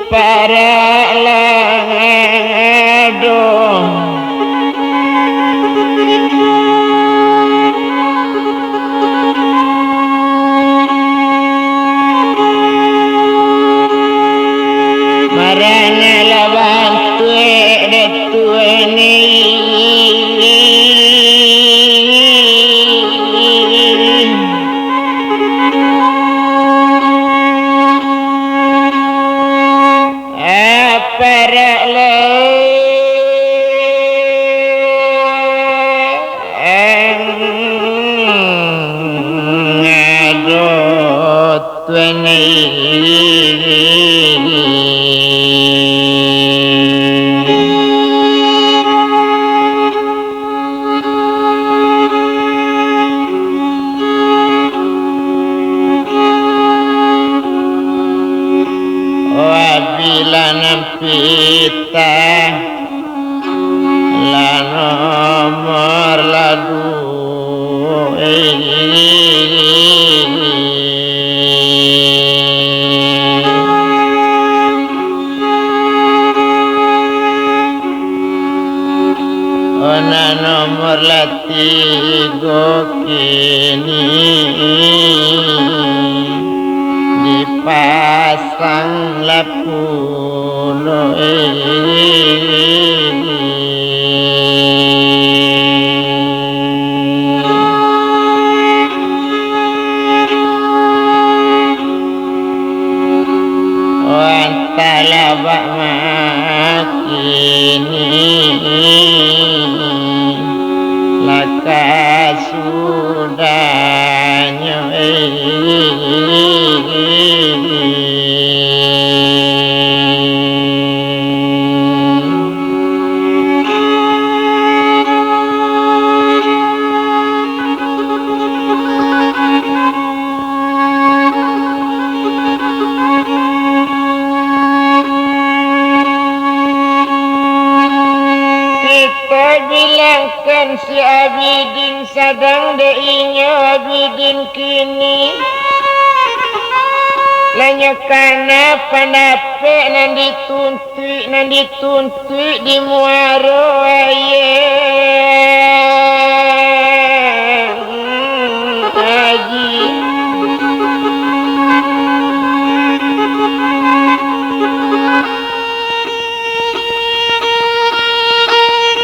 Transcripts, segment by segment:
para lado marana lawan tue ni para ngadot tueni wabila nampita la nomor ladu ona nomor latigo kini dipasang lapuno antala bak makini laka sudahnya bilangkan si Abidin sadang deinya Abidin kini lanyokana panape nan dituntui di muaro aye haji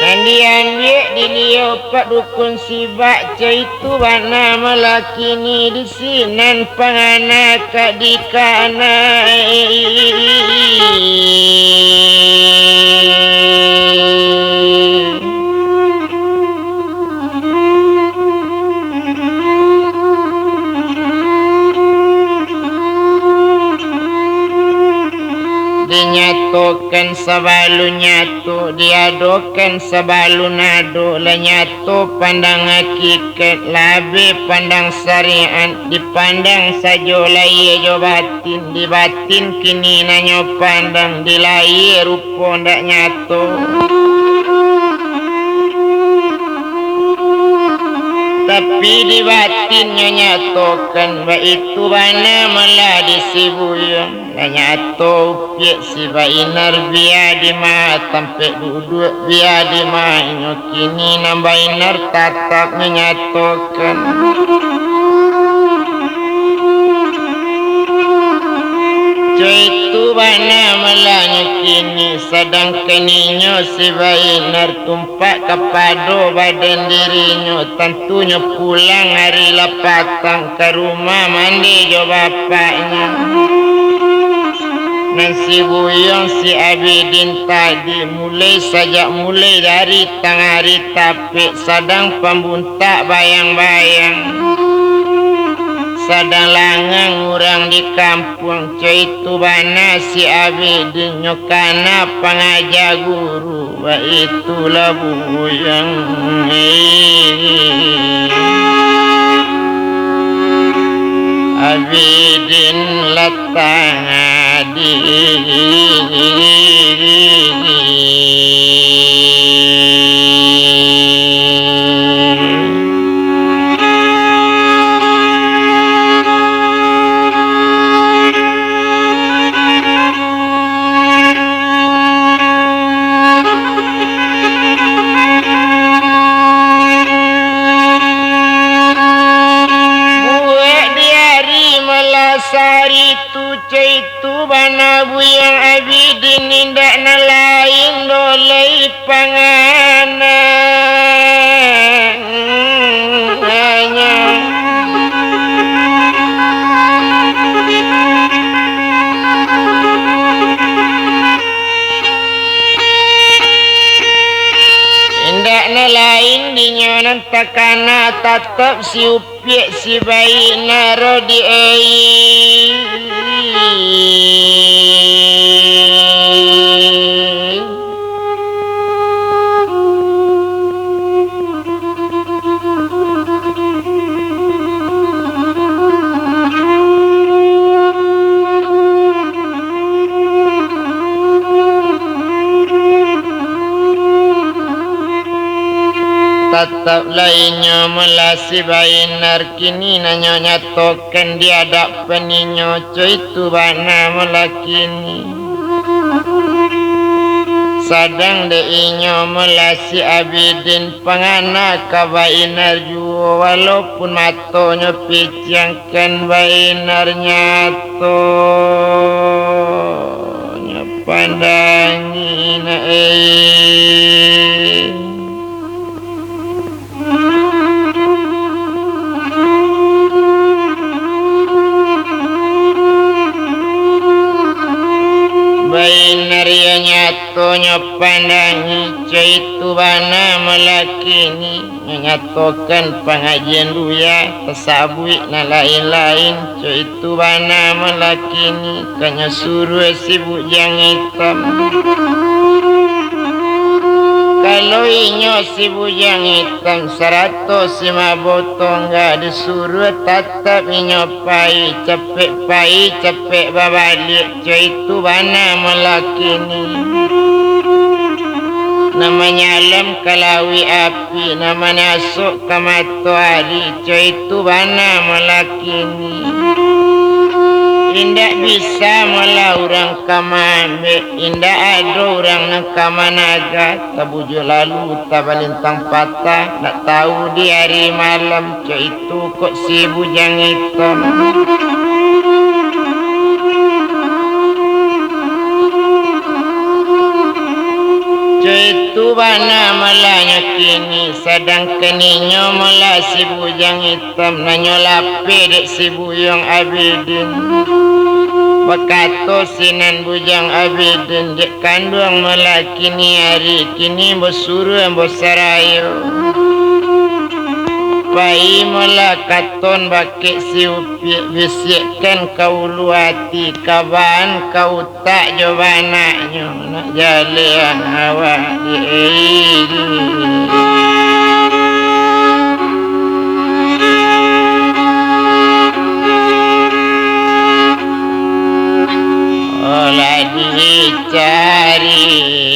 Nandian dia diliau pak dukun si bakca itu warna melakini di sinan pangana kak di dinyatukan sabalu nyatu diadokan sabalu nado la nyatu pandang hakikat labe pandang syariat dipandang sajo laye jo batin di batin kini nanyo pandang di laye rupo ndak nyatu tapi di batinnya nyatokan ba itu bana malah disibuyun la nyato piek si bainar biar di ma tampe duduk biar di ma kini nambainar tatap menyatokan itu bana malah kini sedangkan inyo si bainar tumpak kepado badan dirinya tentunya pulang hari lapatang ke rumah mandi jo bapaknya dan si buyong si Abidin tadi mulai dari tang hari tapi sedang pembuntak bayang-bayang sadang langang orang di kampung itu bana si Abidin nyokana pengajar guru wa itulah buyang Abidin latang adi sari tu caitu bana buyang abidin indak na lain dolai pangana indak na lain dinyonan takana tatap si upiak si bayi naro di tatap lainnya melasi bainar kini nanyonya token diadap peninyo itu bana melakini sadang deinyo melasi abidin pangana ka bainar juo walaupun matonyo piciangkan bainar nyato nyapandangin bainar ya nyato nyopandangi caitu bana melakini nyatokan pengajian duya tasabui na lain-lain caitu bana melakini kanya suruh si bujang hitam kalau inyo si bujang hitam 150 gak disuruh tatap inyo pai capek babalik itu bana melakini namanya alam kalawi api namanya asuk ke matahari itu bana melakini indak bisa malah orang kamame indak ada orang nak kamanaga tabujo lalu tabalintang patah nak tahu di hari malam itu kok si bujang hitam itu bana malanya kini sedangkan inyo malah si bujang hitam nanyo lape dek si buyang abidin bakato sinan bujang abidin dek kandung malah kini hari kini bosuru bosarayo pai malah katon bakik si upi bisikkan kau luati kaban kau tak jawabannya nak jalan awak di olah dicarinya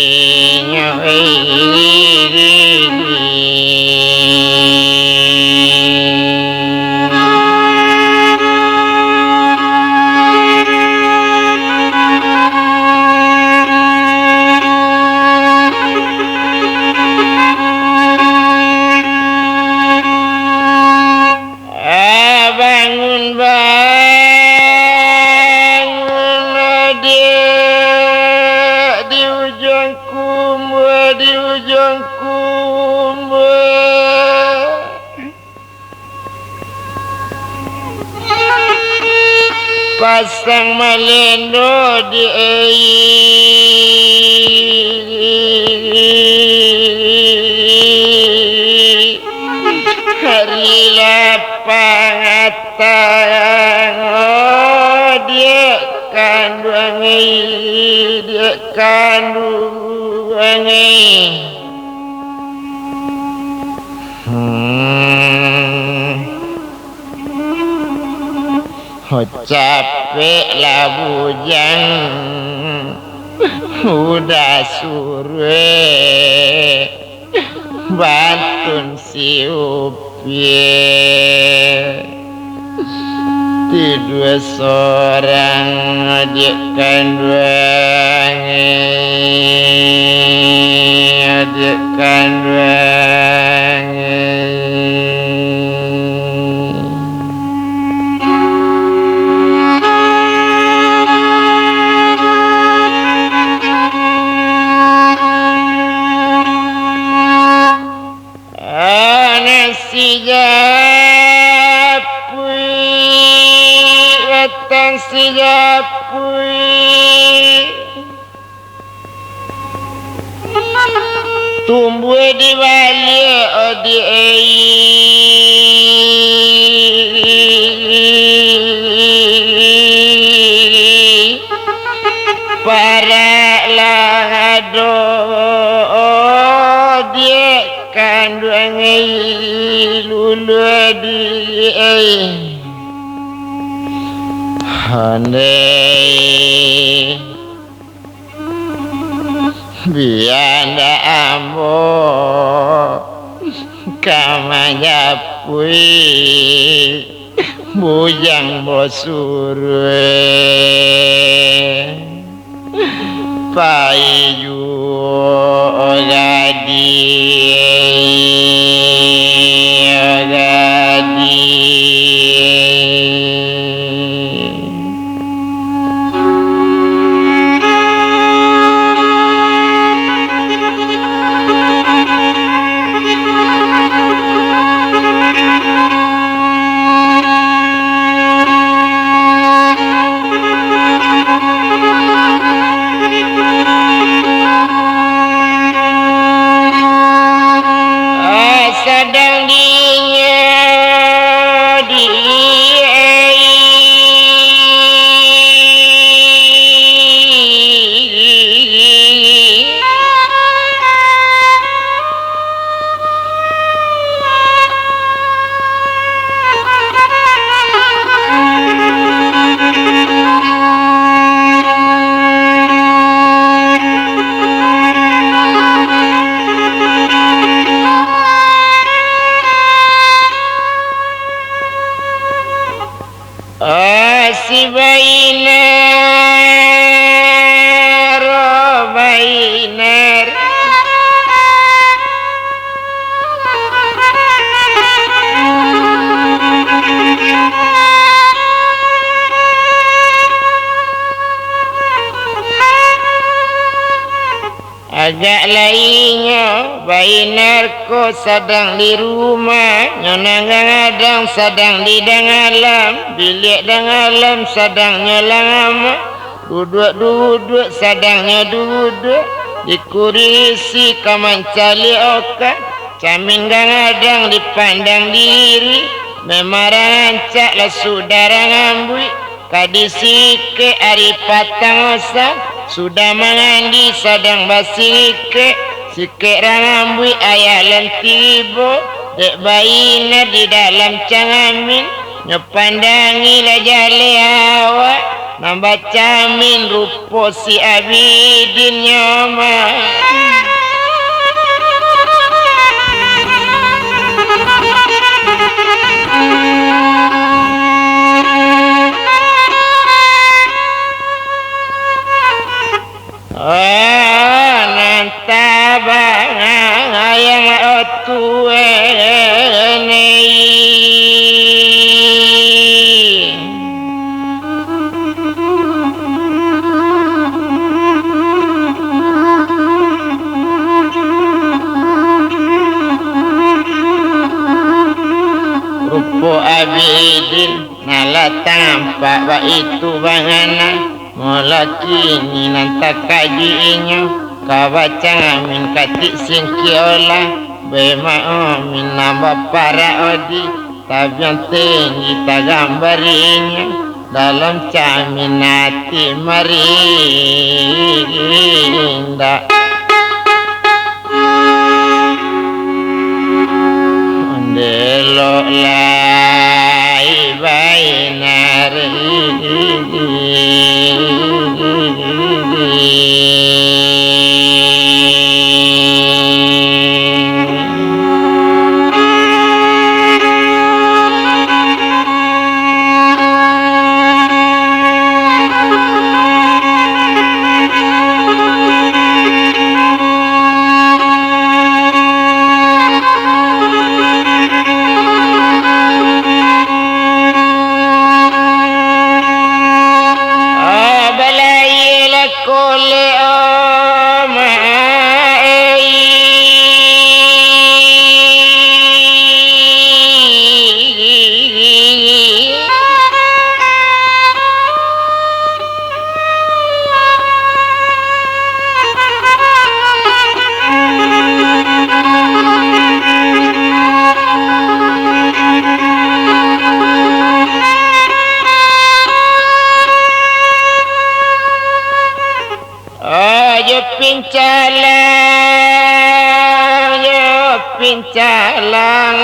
pasang malendo di hari lapang atang oh dia kandung oh capek lah bujang udah suruh bantun si upie tidur seorang ajakkan datang si Japui tumbuh di balik di para lahado dia kandung lulu di handai bianda ambo kamanya pui bujang bosurwe payu sedang si Bainar, oh Bainar, agak lainnya Bainarko sedang di rumah nyonang sedang di dalam bilik dalam sedang nyelam duduk sedangnya duduk di kurisi kamancali oka camin gangadang dipandang diri memarang caklah saudara ngambui kadisike ari patang osak sudah mengandi sedang basike sike rangambui ayah lentibo dek Bainar di dalam cangamin nyepandangi lajale awak nambah camin rupo si Abidin nyoma nantabang ayang otue rupo Abidin nala tampak ba itu bangana mula kini nanti kajiinyo kabaca min katik singkiola bema min nambah para odi tabian tinggi tagambarinya dalam caminati marinda ondelok lai Bainar pincalang pincalang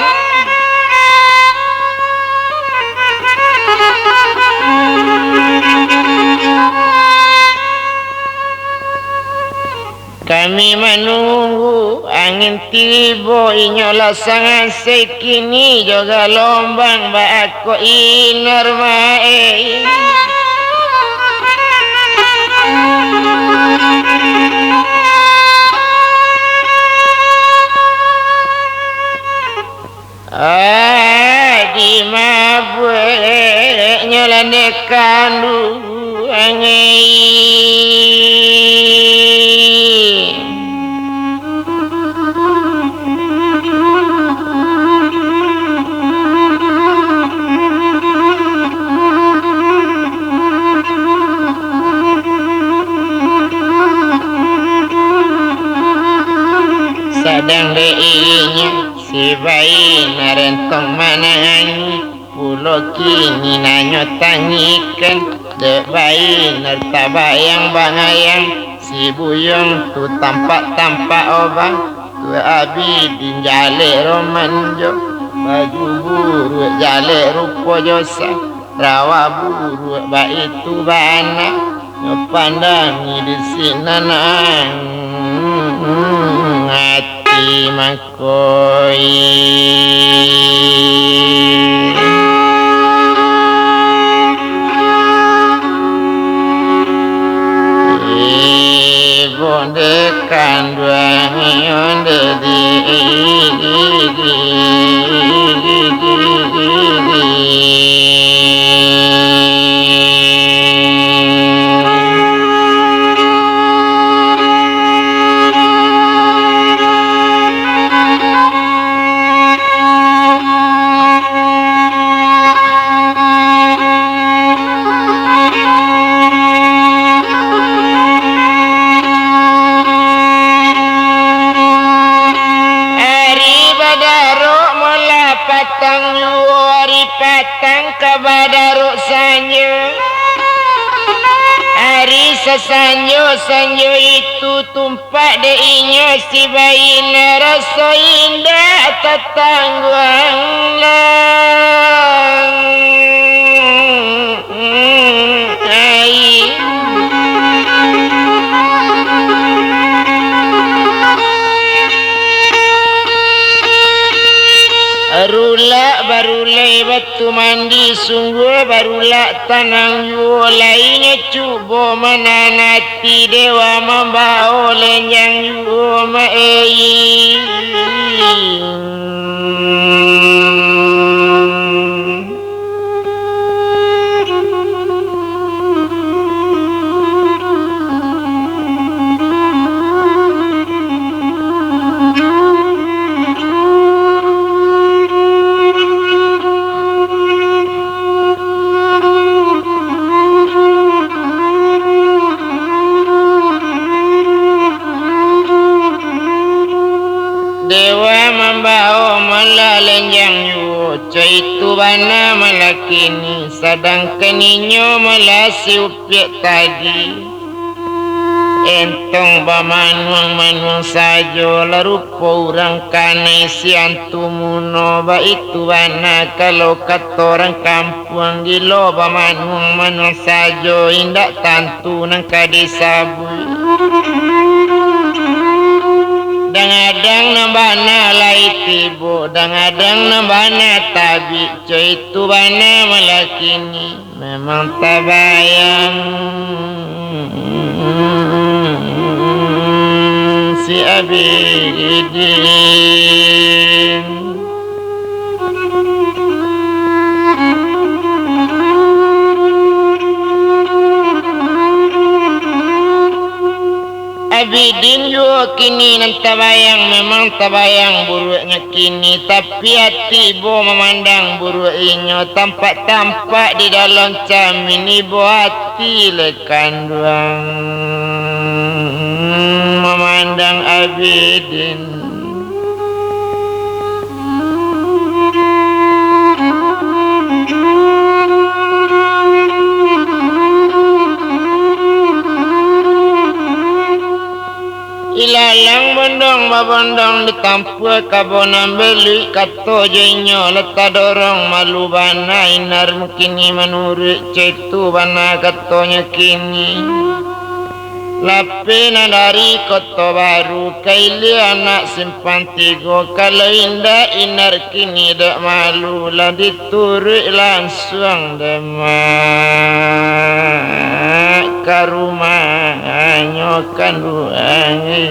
kami menunggu angin tiba inyolah sangat sekini juga lombang bako inar mae di mabwe nyolah nekandu angin sadang deinya si bayi narentong manangi pulau kini nanyo tangikan de bayi nertabayang bangayang si buyong tu tampak obang tu abi dinjale romanjo baju buru jale rupo josa rawa buru ba itu bana nyopandangi di sinanang hati makoi bonde kandang onde di patang kabadaru sanyo hari sanyo itu tumpak deinya si bayi rasa indah tetangguang lang barulai batu mandi sungguh barulah tanang yu lainnya cubo menanati dewa membawa lenjang yu maei dewa membawa melalenjang yu itu bana melakini sedangkan inyo melasi upiak tadi entong bamanuang sajo larupo urang kanai siantumuno ba itu bana kalau kata orang kampung gilo bamanuang sajo indak tantu nang kadisabui dangadang nambana lai tibo dangadang nambana tabi coy itu bana melakini memang tabayang si abidin abidin yo kini nan tabayang memang tabayang burunya kini tapi hati bo memandang buruk inyo tampak di dalam camin ibu hati lekan duang memandang abidin Ilalang bondong babondong ditampua kabonan beli kato jenyo leta dorong malu bana inar mukini menurut cetu bana katonya kini lapena dari koto baru kaili anak simpan tigo kalau indah inar kini dak malu lah diturut langsung demak ke rumah nyokan ruangi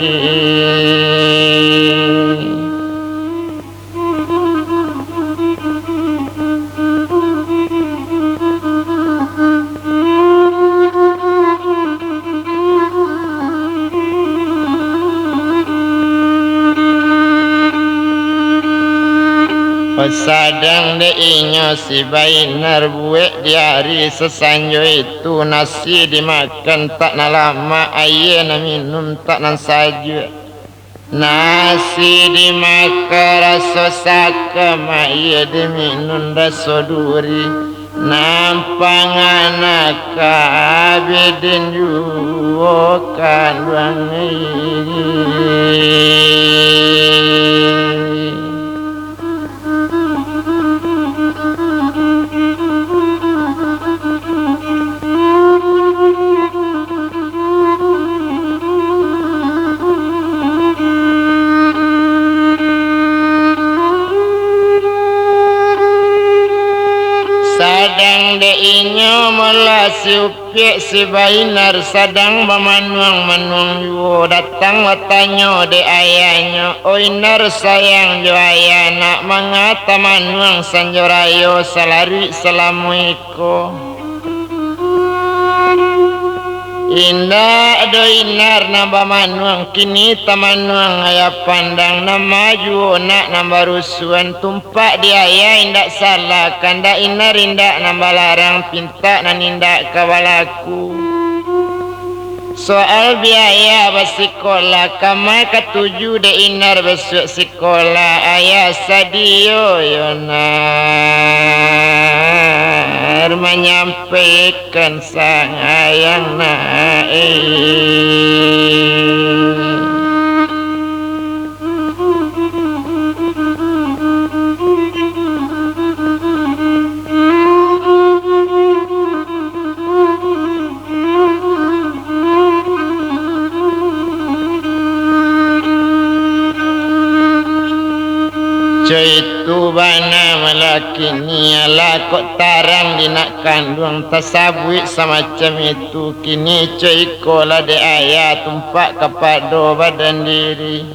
Pesadang de inyo si bainar buek di hari sesanjo itu nasi dimakan tak na lama air na minum tak nan saja nasi dimakan rasa saka air diminum rasa duri nampang anak abidin juga kandang sadang de inyo mula si upiak si bainar sadang bamanuang-manuang yuo datang watanyo de ayahnya oinar sayang jo ayah nak mangata manuang sanjorayo salari salamuiko indah do inar nambah manuang kini tamanuang ayah pandang nama maju nak nambah rusuhan tumpak dia ayah indak salah kanda inar indak nambah larang pinta nan indak kawalaku soal biaya bersikolah kama ketujuh de inar besok sekolah ayah sadio yonar menyampaikan sang ayang itu bana melaki niala kok tarang dinak kandung tasabui semacam itu kini cuy kola de ayah tumpak kepado badan diri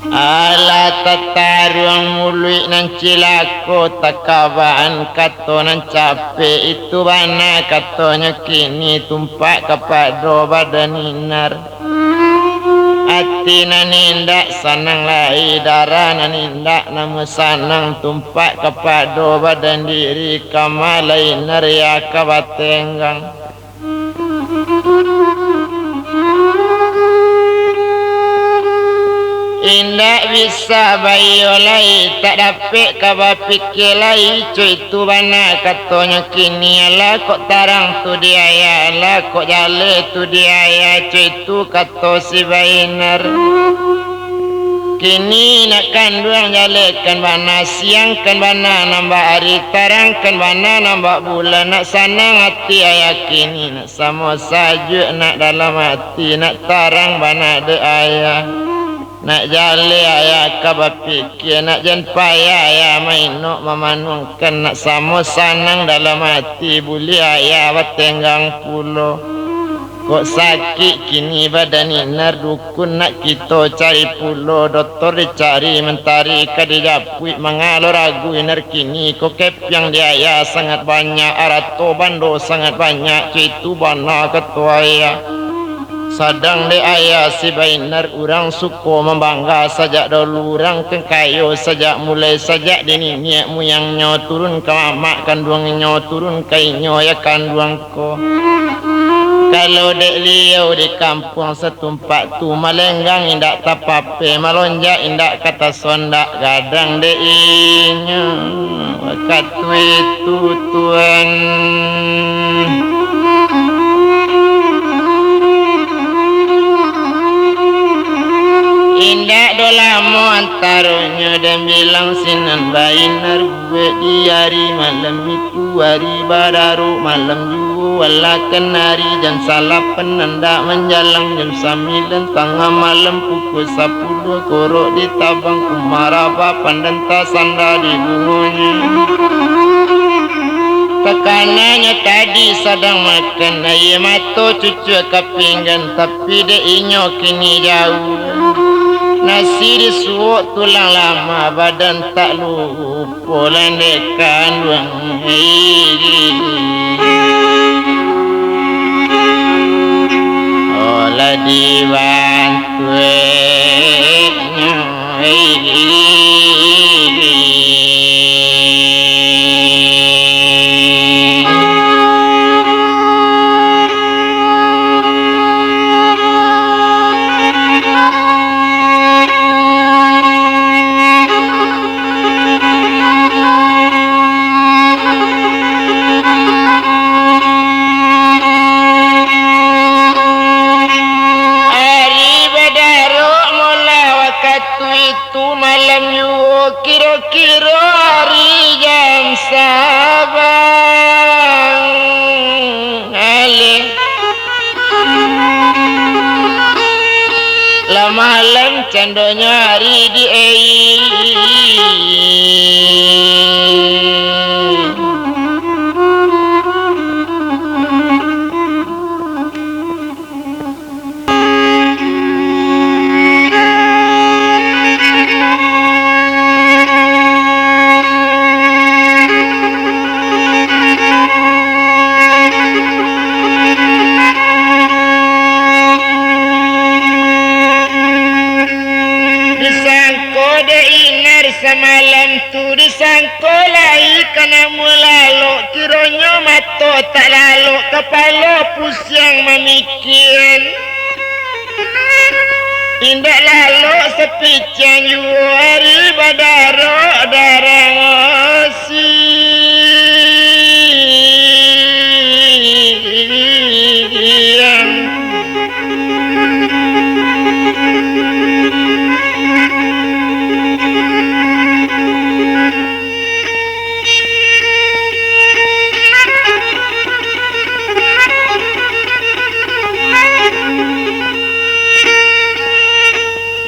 ala tatarung mului nan cilako takabaan kato nan capek itu bana katonya kini tumpak kepado badan inar hati nanindak sanang lai darah nanindak namu sanang tumpak kepada badan diri kamalai narya kabatenggang indak bisa bayolai tak dapat kabapikir lai cuy tu bana katonya kini ala kok tarang tu dia ya ala kok jale tu dia ya cuy tu kato si bainar kini nak kandung jalekan bana siang kan bana nambah hari tarang kan bana nambah bulan nak sanang hati ayah kini nak sama saja nak dalam hati nak tarang bana de ayah nak jale ayah kabapikir nak jan payah ayah mainok memanungkan nak samo sanang dalam hati buli ayah batenggang pulo kok sakit kini badan inar dukun nak kita cari pulo doktor dicari mentari kadijapui mengalor ragu inar kini kok kepiang dia ayah sangat banyak arato bando sangat banyak itu bana ketua ayah sadang de ayah si bainar urang suko membangga sajak dulu urang kengkayo sajak mulai sajak dini niat muyang nyo turun ke mamak kandung nyo turun ke nyo ya kandung ko kalau dek liau di kampung setumpak tu malenggang indak tapape malonjak indak kata sondak gadang de inyo waktu itu tuan antaranya dan bilang sinan bainar gue di hari malam itu hari badaru malam juga wala kenari dan salah penanda menjalang jam 9 tengah malam pukul 10 korok di tabang kumaraba pandanta sanda di bungonya. Tekanannya tadi sedang makan ayam atau cucu kepinggan tapi de inyo kini jauh. Nasi disuuk tulang lama badan tak lupa landekan wang. Olah dibantu kira-kira hari jam sabang alih lah malam candonya hari di semalam tu disangkolai kena melalu kiranya mata tak lalu kepala pusing memikir indah lalu sepicang yu hari badaro darang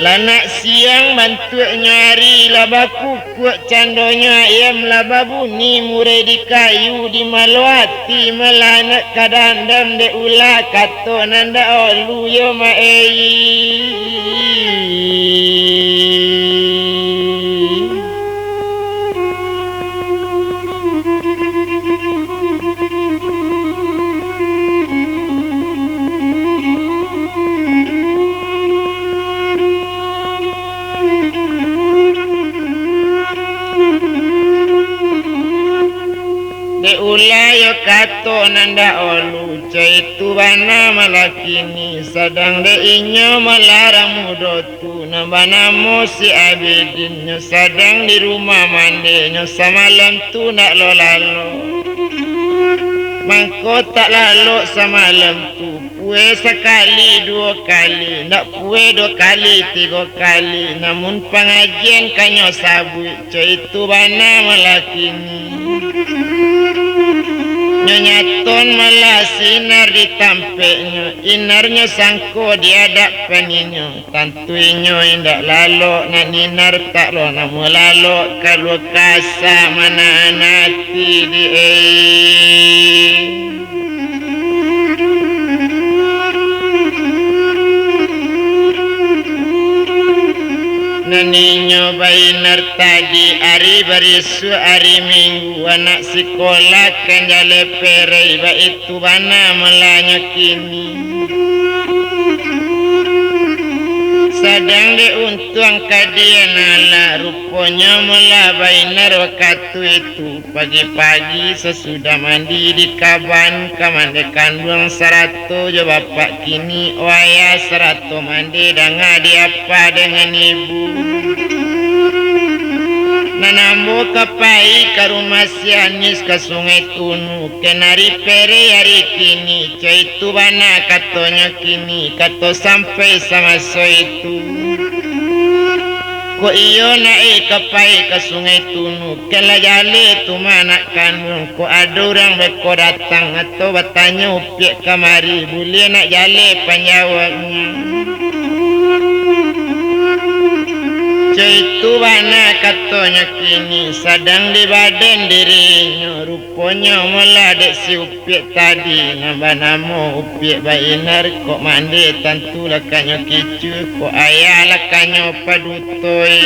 Lanak siang bantu nyari laba kukuk candonya ayam laba bunyi murai di kayu di maluati melanak kadandam de ulah kato nanda olu yo maei. Ulayo kato nanda olu caitu bana malakini sadang de inyo malarang mudotu nabana mo si abidinyo sadang di rumah mandi nyo samalam tu nak lo lalo mangko tak lalu semalam tu pue sekali dua kali nak pue 2 kali 3 kali namun pengajian kanyo sabu caitu bana malakini nyaton malah sinar di tampeknya inarnya sangko diadak paninyo tantuinyo indak lalu nak ninar tak lo namu lalu kalau kasa mana nanti di Naninyo bainar tadi hari barisu hari minggu anak sekolah kan jale pere iba itu bana melanya kini sadang de untung kadian ala rupanya mula bainar waktu itu pagi-pagi sesudah mandi di kaban kamandekan buang 100 jo bapak kini waya 100 mandi danga diapa dengan ibu nanambo kapai ke rumah si Anis ke sungai Tunu kenari pere hari kini caitu bana katonya kini kato sampai sama so itu Ko iyo naik kapai ke sungai Tunu kala jale tu manak kandung ko ada orang beko datang atau bertanya upiak kamari boleh nak jale panjawabnya. Itu mana katanya kini sedang di badan dirinya rupanya meladek si upiak tadi nambah nama upiak bainar kok mandi tentu lakannya kicu kok ayah lakannya padutoy.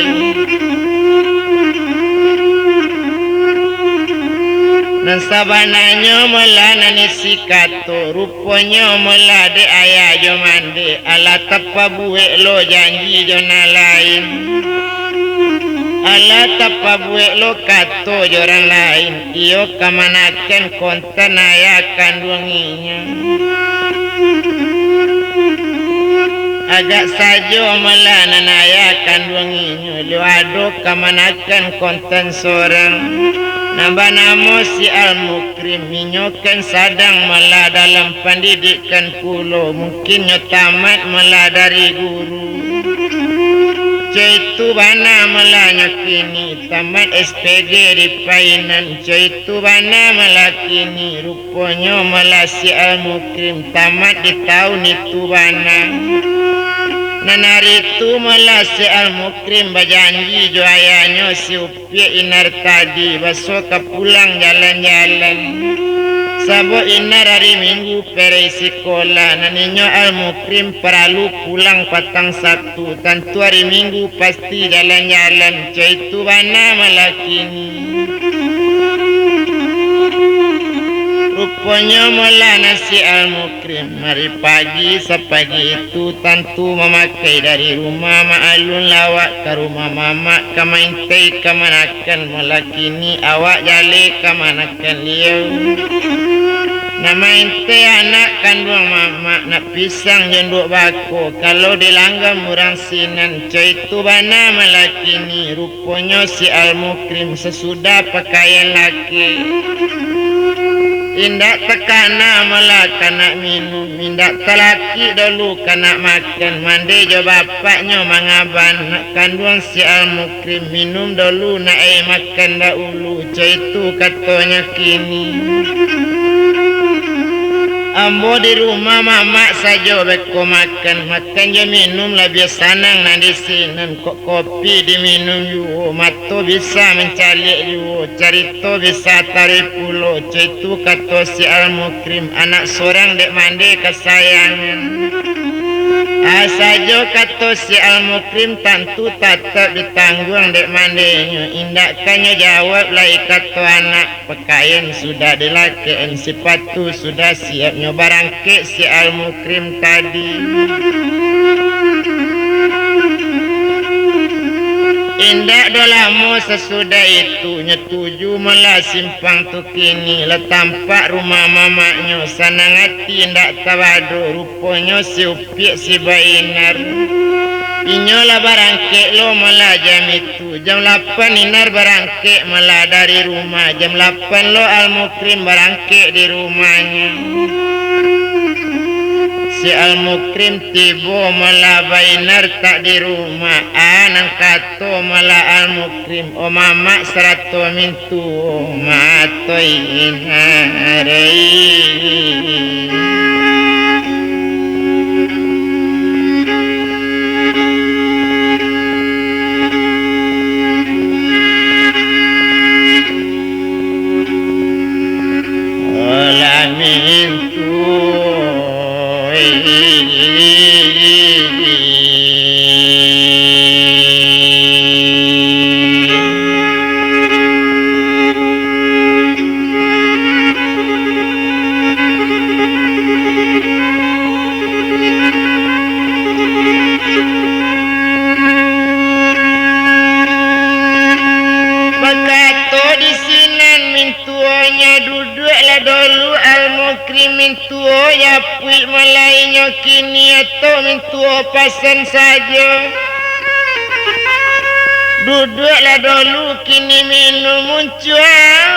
Dan sabananya melanani si kato rupanya meladek ayah jo mandi ala tapa buek lo janji jona lain. Ala tapa buek lo kato jorang lain iyo kamanakan konten ayah kandunginya. Agak saja melanan ayah kandunginya lo ado kamanakan konten seorang. Nambah nama si Al-Mukrim minyokan sadang malah dalam pendidikan pulau mungkin tamat malah dari guru. Itu bana malah kini tamat SPG di Painan. Itu bana malah kini rupanya malah si Al-Mukrim tamat di tahun itu bana. Nanari itu malah si Al-Mukrim berjanji jo ayahnya si upiak inar tadi besok pulang jalan-jalan. Sabo inar hari minggu pergi sekolah naninya Al-Mukrim perlu pulang patang satu tentu hari minggu pasti jalan-jalan. Itu mana malah kini rupanya malah nasi Al-Mukrim hari pagi sepagi itu tentu memakai dari rumah ma'alun lawak ke rumah mama kamaintai kamanakan malah kini awak jale kamanakan liau. Nama intai anak kandung mama nak pisang jenduk bako kalau dilanggam murang sinan. Itu bana malah kini rupanya si Al-Mukrim sesudah pakaian laki. Indak tekana malah kanak minum indak telaki dulu kanak makan mandi jo bapaknya mangaban nak kandung si Al-Mukrim minum dulu nak makan dahulu. Itu katanya kini ambo di rumah mama saja beko makan je minum lebih sanang nanti sinan kok kopi diminum yo mato bisa mencalik yo cerita bisa tarik pulau. Itu kata si Al-Mukrim anak seorang dek mandi kesayangan. Saja kata si Al-Mukrim tentu tetap ditanggung dek mandinya. Indakkannya jawab lai kata anak pakaian sudah dilakeen sepatu sudah siapnya barangke si Al-Mukrim tadi. Indak dolamo sesudah itu nyetuju malah simpang tu kini lah tampak rumah mamanya sanang hati indak tawadu rupanya si upiak si bainar. Inyolah barangke lo malah jam itu jam 8 inar barangke malah dari rumah jam 8 lo Al-Mukrim barangke di rumahnya. Si Al-Mukrim tiba malah bainar tak di rumah. Nang kato malah Al-Mukrim o mama serato mintu matoi inarei. Dulu Al-Mukrim mintuo ya pui malainya kini atau mintuo pasan saja. Duduklah dulu kini minum muncul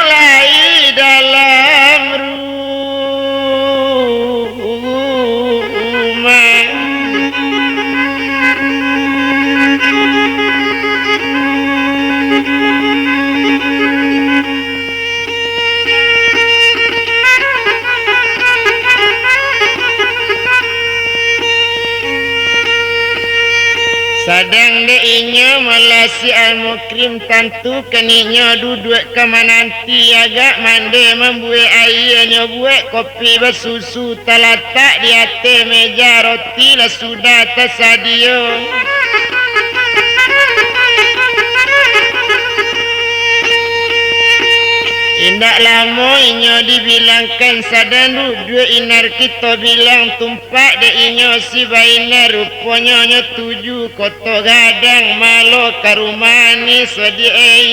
lai dalam rumah. Sadang de inyo melasi al-mukrim tentu keninyo duduk ke mananti agak mande membuat air nyo buat kopi bersusu terletak di atas meja roti lah sudah tersedia. Indak lama inyo dibilangkan sadang duduk inar kita bilang tumpak de inyo si baina rupanya nyo tuju koto gadang malo ke rumah ni sediai.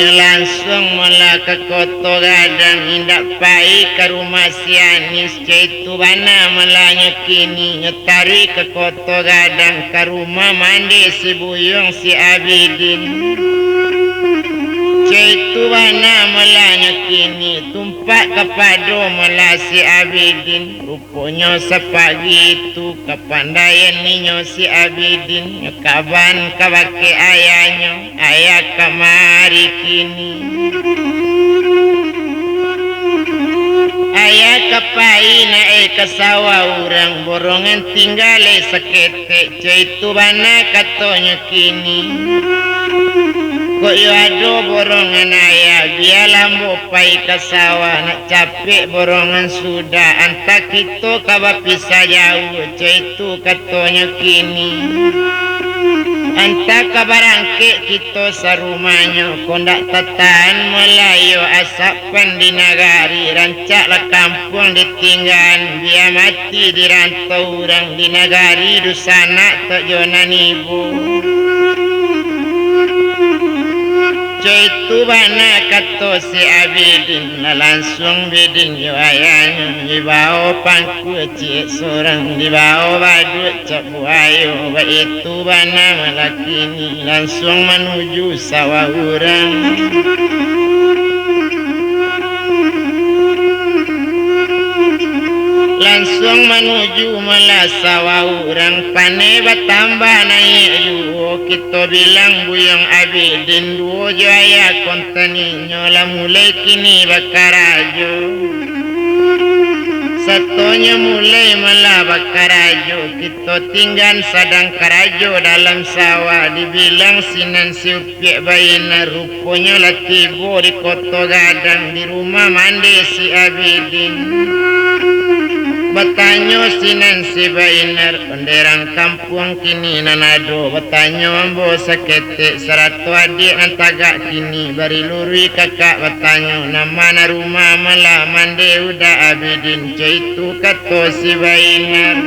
Langsung mula ke koto gadang indak pai ke rumah si Anis caitu bana melanya kini nyetari ke koto gadang ke rumah mandi si Buyung si Abidin caitu bana melanya kini tumpak kepada mula si Abidin rupanya sepagi itu kepandaian ninyo si Abidin nyekaban kabake ayahnya ayah kemari kini ayah kepai naik ke sawah orang borongan tinggal seketek caitu bana katanya kini kok yo ado borongan ayah biarlah mopai ke sawah nak capek borongan sudah antak kita kabar pisah jauh caitu katanya kini antak kabar angkik kita sarumanya kondak tatan Melayu asapan di nagari rancaklah kampung ditinggal dia mati di rantau orang di nagari dusana tak jonan ibu caitu bana kato si Abidin langsung bidin yo ayahnya dibawa pangku cik seorang dibawa badut cak buayo itu bana melakini langsung menuju sawah orang langsung menuju sawah orang pane bertambah naik duo kita bilang Buyung Abidin duo jaya konteni nyola mulai kini bakarajo satunya mulai bakarajo kita tinggal sadang karajo dalam sawah dibilang sinan siupiak baina rupanya latibo di koto gadang di rumah mandi si Abidin bertanya sinan si bainar penderang kampung kini nanado bertanya ambo seketek seratu adik antagak kini bari luri kakak bertanya nama rumah malah mande udah Abidin caitu kato si bainar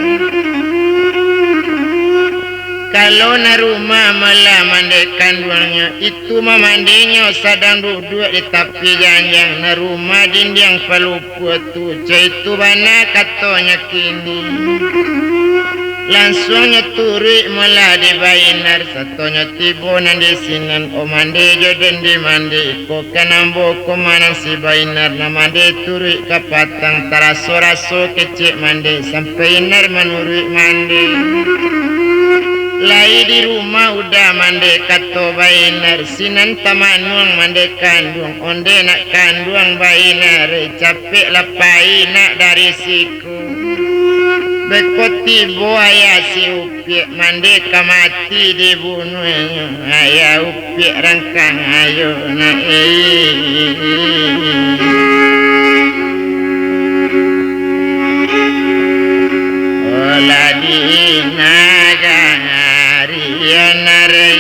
kalau na rumah malah mandekan duangnya itu memandinya sadang duduk di tepi janjang na rumah dinding pelupu tu caitu bana katanya kini langsung nyeturi malah di bainar satunya tibo nandi sinan o mandi joden di mandi ko kanambo ko manang si bainar na mandi turi kapatang taraso-raso kecik mandi sampai inar menurut mandi lai di rumah udah mande kato bainar sinan tamanuang mande kandung onde nak kandung bainar capek lepai nak dari siku bekoti buaya si upiak mande kamati dibunuhnya ayah upiak rangkang ayo na olah di naga ya narai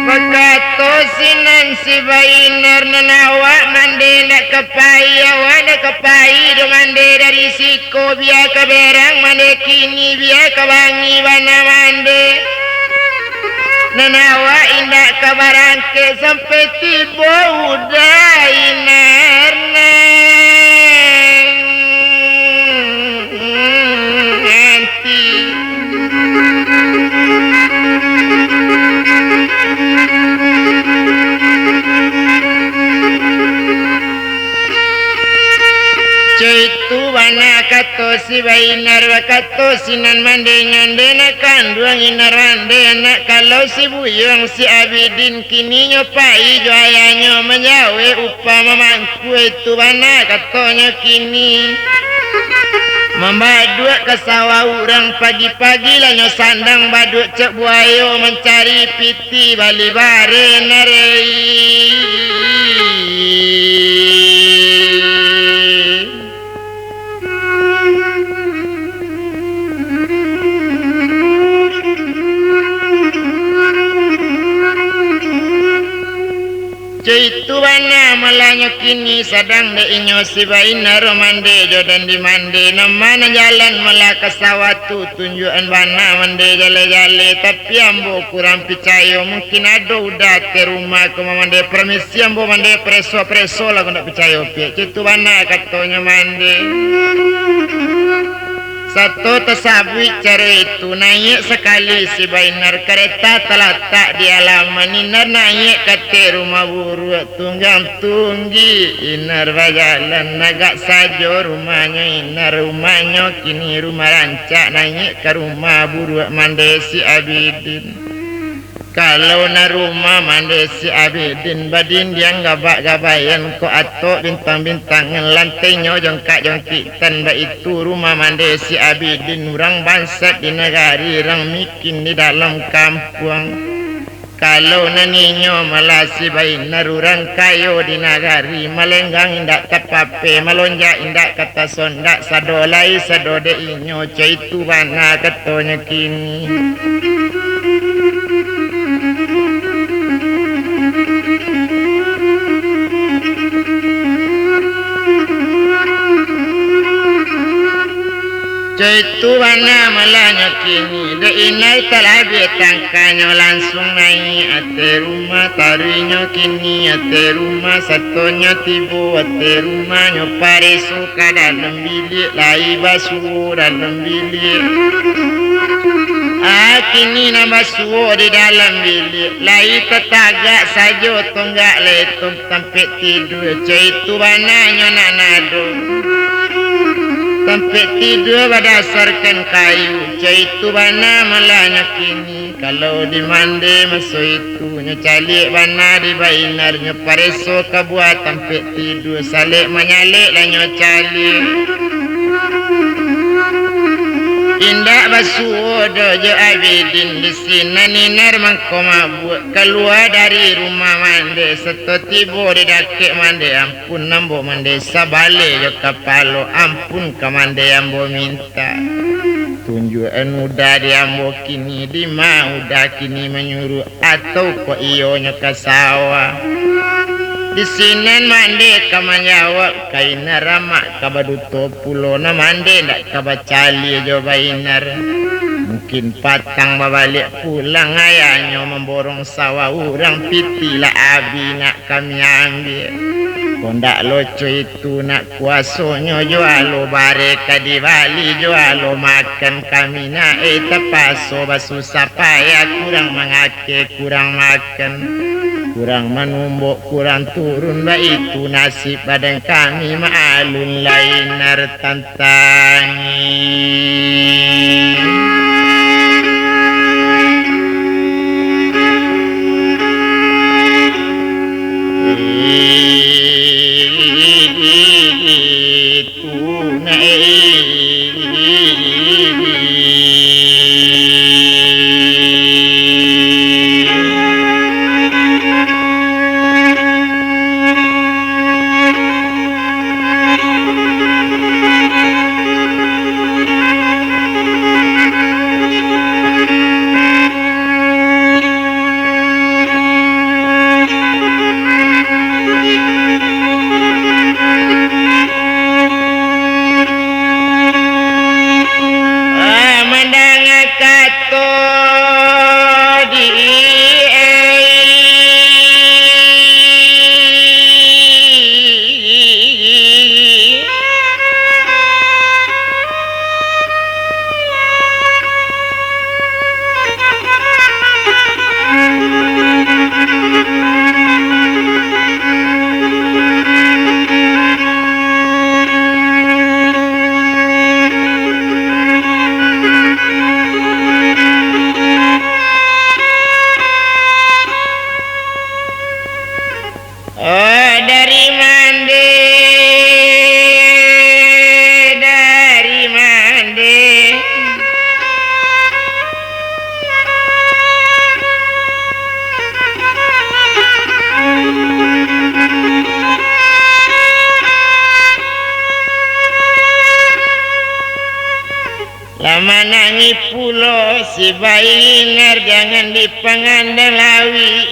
bakato sinan si bainar nanawa mande nak kepai awana kepai do mande dari siko biar keberang mande kini biar kebangi bana mande nanawa indak kabarangke sampai tiba udah inarna nanti karo sinan mande nyonde nak kandung inarande anak kalau si buyung si Abidin kini nyopai joayanyo menyawe upama mangku itu bana katanya kini membaduk ke sawah orang pagi-pagi lah nyo sandang baduk cek buayo mencari piti bali bare narei itu bana malanyo kini sadang de inyo si baina romande jodan di mande namana jalan malaka sawatu tunjuan bana mande jale-jale tapi ambo kurang percaya mungkin ada udah ke rumah ke mande permisi ambo mande preso lah kena percaya pia itu bana katanya mande satu tersabui cara itu naik sekali si Bainar kereta terletak di halaman Inar naik ke rumah buruk tunggang tunggi Inar berjalan agak saja rumahnya Inar rumahnya kini rumah rancak naik ke rumah buruk Mandesi Abidin. Kalau na rumah Mandesi Abidin badin dia gabak-gabayan ko ato bintang-bintang lantainya jongkak-jongkitan ba itu rumah Mandesi Abidin orang bangsat di negari orang miskin di dalam kampung. Kalau naninyo malasi Bainar orang kayo di nagari malenggang indak tapape malonjak indak kata sondak sadolai sadode inyo caitu bana katonya kini. Itu bana malanya kini de inai talabi tangkanyo langsung naik ate rumah tarinya kini ate rumah satunya tibu ate rumahnya paresu ka dalam bilik lai basu dalam bilik kini nama suwo di dalam bilik lai tetagak saja tonggak letum sampai tidur itu bananya nanado sampai tidur berdasarkan kayu itu bana malanya kini kalau di mande masuk itu nyecalik bana di Bainar nyepareso kabuat sampai tidur salik menyalik lah nyecalik indak basuodo je Abidin di sini Ninar mangkoma buat keluar dari rumah mande seto tibo di dakik mande ampun nambo mande sabale je kapalo ampun ke mande ambo minta tunjuan udah di ambo kini di ma udah kini menyuruh atau ko iyonya ke sawah di sini mande kamanyawa kaina ramak kabaduto pulo na mande ndak kabacali jo Bainar mungkin patang babalik pulang ayahnya memborong sawah orang piti lah abi nak kami ambil kondak loco itu nak kuasonyo jualo bareka di Bali jualo makan kami nak tepaso basusah payah kurang mengake kurang makan kurang menumbuk, kurang turun bah itu nasib badan kami ma'alun lainar tantangi. manangi pulo si Bainar jangan dipandang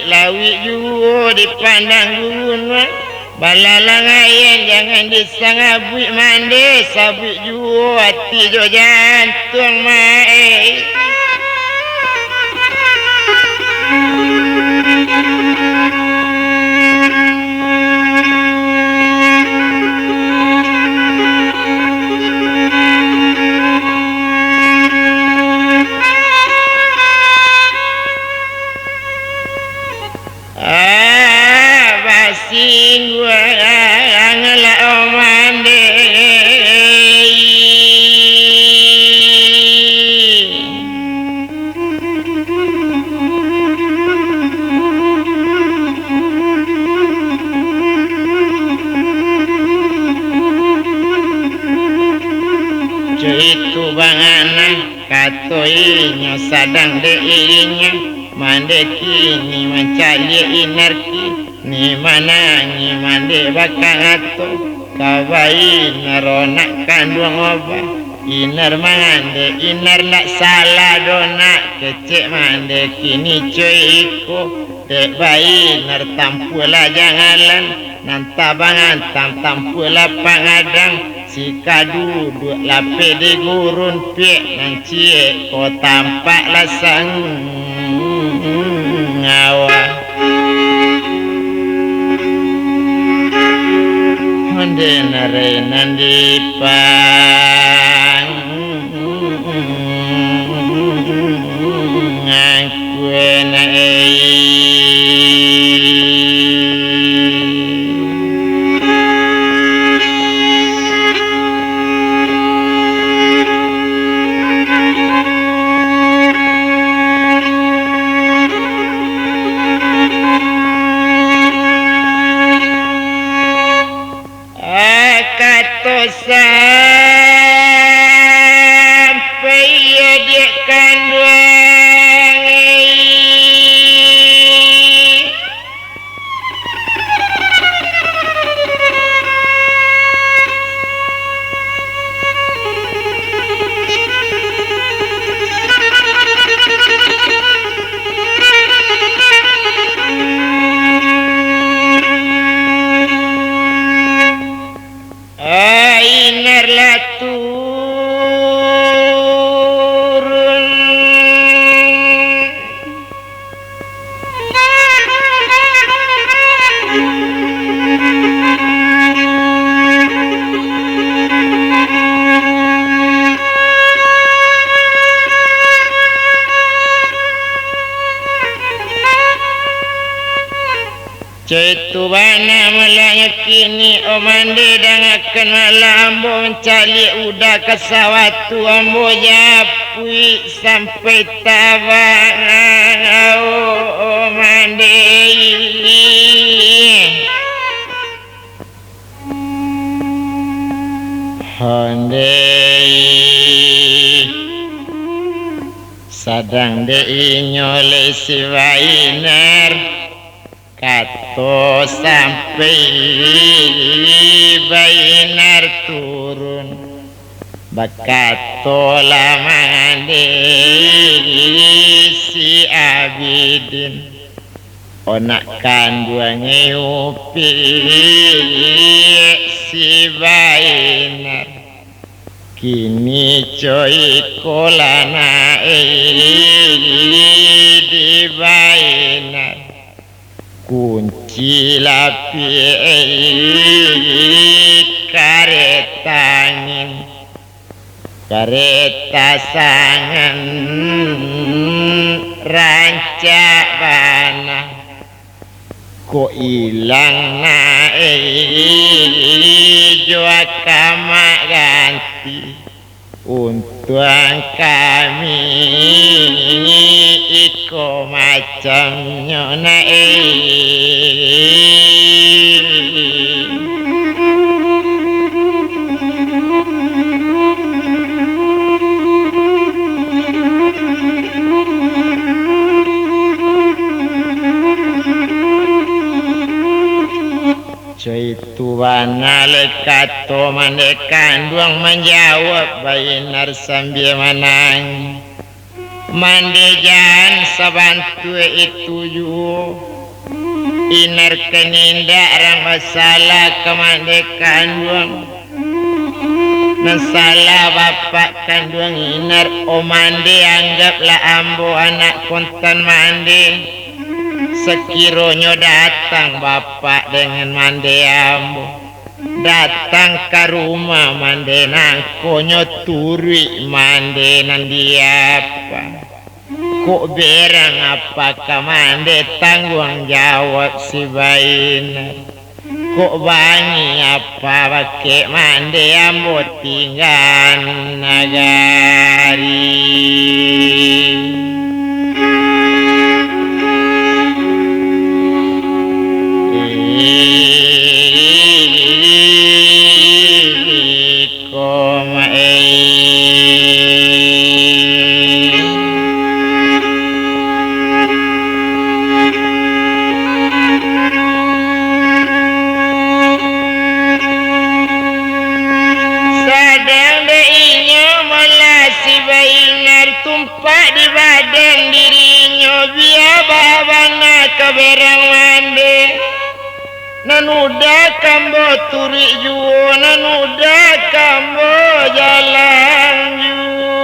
lawi juga dipandang guna balalangayan jangan disangabui mande sabui juga hati jo jantung mae itu bangana katoinya sadang deinya mande kini mencari inerki ni manangi mande bakato kabai neronak kandung oba iner mande iner nak salah dona kecek mande kini cuiku dek bayi ner tampula jangalan nantabangan tampula pangadang jika duduk lape di gurun piek nan cie ko tampak lasang ngawa honde nare nandi pang ngakue na sampai dia kandung inerlah turun Cetu bana melanya kini omande dangakan malambo mencari udah kesawatu ambo japui sampai tabang omande honde sadang de nyole si Bainar kato sampai Bainar turun bakato lama si Abidin onak kandung upi si Bainar kini coy kolana di Bainar kunci lapi kereta angin kereta sangan rancak bana ko ilang na jua kama ganti untuk kami iko macam nyona Cuy tuan alek kato mandekan duang menjawab bainar sambil menang. Mandejan sabantu itu yu inar keninda arang masalah kemandekan duang. Nasalah bapak kandung inar o mande anggaplah ambo anak kontan mande. Sekironyo datang bapak dengan mande ambo, datang ke rumah mande nangkonyo turi mande nandia apa. Kok berang apakah mande tanggung jawab si Bainar. Kok bangi apa pakai mande ambo tinggal nagari. Keberang mande nanuda kambo turi juo nanuda kambo jalan juo.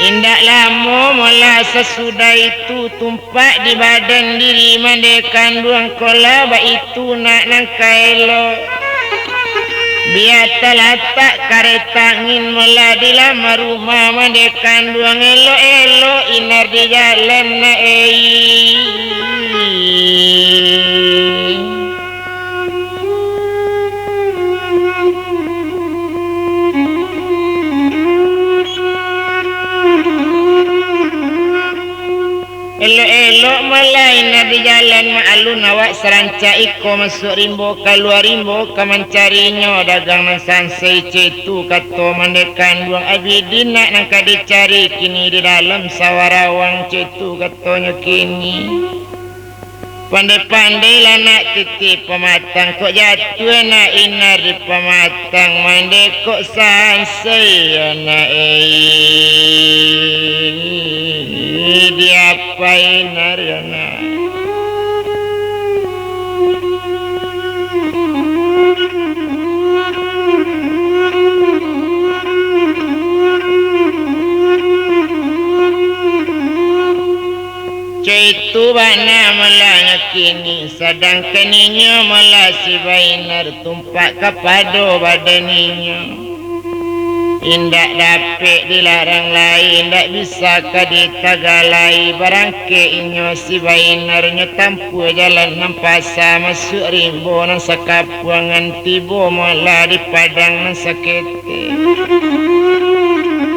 Indak lama mula sesudah itu tumpak di badan diri mandekan duang kola ba itu nak nangkaelo. Biar talatak kereta angin mula di lama rumah mandekan duang elo-elo inar di jalan na Elo-elo malai na di jalan maalun awak seranca iko masuk rimbo keluar rimbo ke mencarinya dagang mensansai cetu kato mandekan duang abidin nak nangka dicari kini di dalam sawarawang cetu katonya kini. Pandai-pandai lah nak titip pematang kok jatuh nak inar di pematang mande kok sansai anak dia apa inar anak. Itu bana malanya kini sedangkan inya malah si Bainar tumpak kepada badaninya. Indak dapat dilarang lain, indak bisa kaditagalai barangke inyo si Bainarnya tampu jalan nampasa masuk rimbo nang sakapuangan tibo malah di padang nang sakete.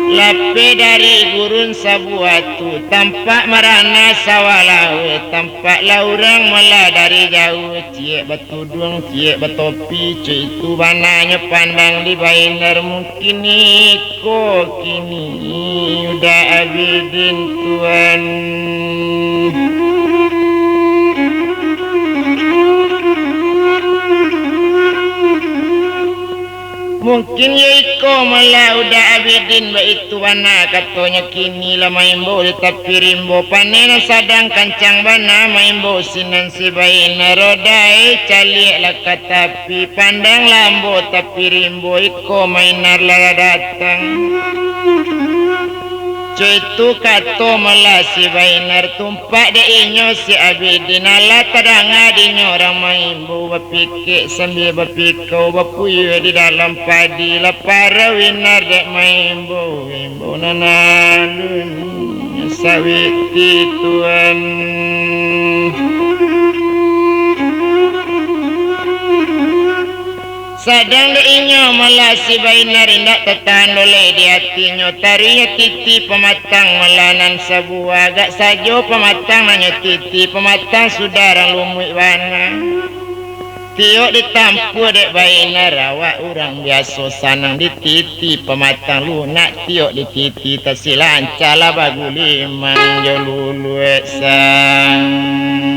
Lape dari gurun sabuatu tampak marana sawalawe tampak laurang malah dari jauh cie batudung cie batopi cie itu bananya pandang di Bainar mungkin iko kini udah abidin tuan. Mungkin ya iko malah udah abidin ba itu bana katonya kini lah maimbo tapi rimbo panena sadang kancang bana maimbo sinan si Bainar rodai calik lah katapi pandang lambo tapi rimbo iko mainar lah datang. Itu kato malah si Bainar tumpak de inyo si abidin ala teranga dinyo orang maimbo bapikik sambil bapikau bapuyo di dalam padi la para winar dek maimbo imbo nanalun sawiti tuan. Sadang de inyo malah si Bainar indak tertahan oleh di hatinya tarinya titi pematang melanan sebuah agak saja pematang nanya titi pematang saudara lumui bana. Tiok ditampu dek baina rawa urang biasa sanang dititi pematang lunak tiok dititi tasilan cala bagu limang jolulu sang